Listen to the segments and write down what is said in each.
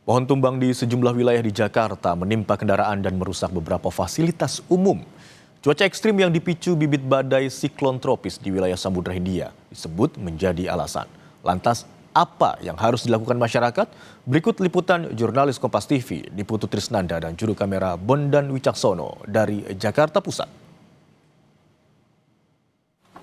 Pohon tumbang di sejumlah wilayah di Jakarta menimpa kendaraan dan merusak beberapa fasilitas umum. Cuaca ekstrim yang dipicu bibit badai siklon tropis di wilayah Samudra Hindia disebut menjadi alasan. Lantas, apa yang harus dilakukan masyarakat? Berikut liputan jurnalis Kompas TV, Niputu Trisnanda dan juru kamera Bondan Wicaksono dari Jakarta Pusat.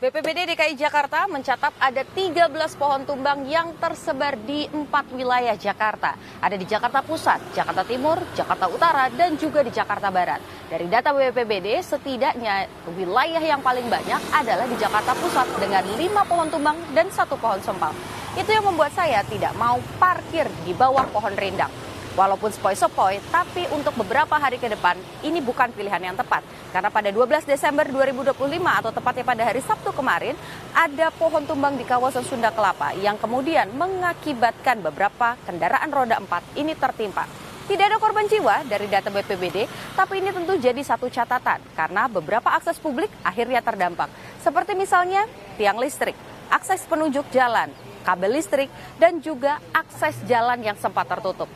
BPBD DKI Jakarta mencatat ada 13 pohon tumbang yang tersebar di 4 wilayah Jakarta. Ada di Jakarta Pusat, Jakarta Timur, Jakarta Utara, dan juga di Jakarta Barat. Dari data BPBD, setidaknya wilayah yang paling banyak adalah di Jakarta Pusat dengan 5 pohon tumbang dan 1 pohon sempal. Itu yang membuat saya tidak mau parkir di bawah pohon rindang. Walaupun sepoi-sepoi, tapi untuk beberapa hari ke depan, ini bukan pilihan yang tepat. Karena pada 12 Desember 2025 atau tepatnya pada hari Sabtu kemarin, ada pohon tumbang di kawasan Sunda Kelapa yang kemudian mengakibatkan beberapa kendaraan roda 4 ini tertimpa. Tidak ada korban jiwa dari data BPBD, tapi ini tentu jadi satu catatan karena beberapa akses publik akhirnya terdampak. Seperti misalnya tiang listrik, akses penunjuk jalan, kabel listrik, dan juga akses jalan yang sempat tertutup.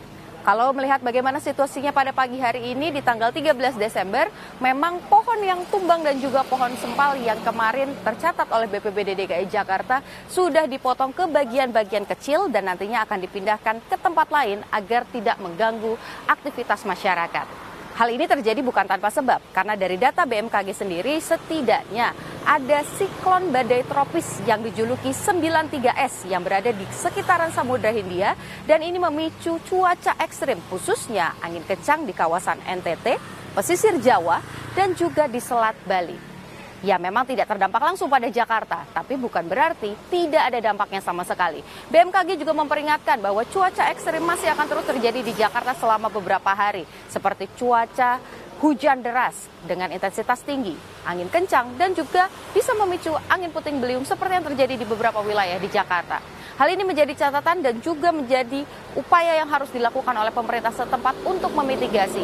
Kalau melihat bagaimana situasinya pada pagi hari ini di tanggal 13 Desember, memang pohon yang tumbang dan juga pohon sempal yang kemarin tercatat oleh BPBD DKI Jakarta sudah dipotong ke bagian-bagian kecil dan nantinya akan dipindahkan ke tempat lain agar tidak mengganggu aktivitas masyarakat. Hal ini terjadi bukan tanpa sebab, karena dari data BMKG sendiri setidaknya ada siklon badai tropis yang dijuluki 93S yang berada di sekitaran Samudra Hindia dan ini memicu cuaca ekstrim khususnya angin kencang di kawasan NTT, pesisir Jawa, dan juga di Selat Bali. Ya memang tidak terdampak langsung pada Jakarta, tapi bukan berarti tidak ada dampaknya sama sekali. BMKG juga memperingatkan bahwa cuaca ekstrim masih akan terus terjadi di Jakarta selama beberapa hari, seperti cuaca hujan deras dengan intensitas tinggi, angin kencang, dan juga bisa memicu angin puting beliung seperti yang terjadi di beberapa wilayah di Jakarta. Hal ini menjadi catatan dan juga menjadi upaya yang harus dilakukan oleh pemerintah setempat untuk memitigasi.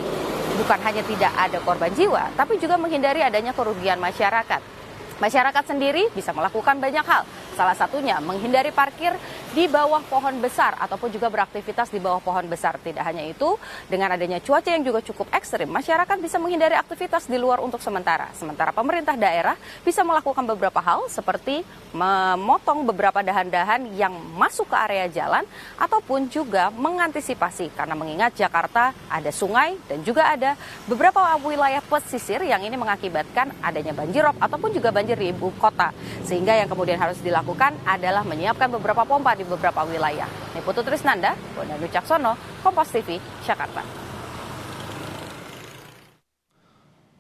Bukan hanya tidak ada korban jiwa, tapi juga menghindari adanya kerugian masyarakat. Masyarakat sendiri bisa melakukan banyak hal. Salah satunya menghindari parkir di bawah pohon besar ataupun juga beraktivitas di bawah pohon besar. Tidak hanya itu, dengan adanya cuaca yang juga cukup ekstrim, masyarakat bisa menghindari aktivitas di luar untuk sementara. Sementara pemerintah daerah bisa melakukan beberapa hal seperti memotong beberapa dahan-dahan yang masuk ke area jalan ataupun juga mengantisipasi karena mengingat Jakarta ada sungai dan juga ada beberapa wilayah pesisir yang ini mengakibatkan adanya banjirop ataupun juga banjir di ibu kota. Sehingga yang kemudian harus dilakukan adalah menyiapkan beberapa pompa di beberapa wilayah. Niputu Trisnanda, Bondan Wicaksono, Kompas TV, Jakarta.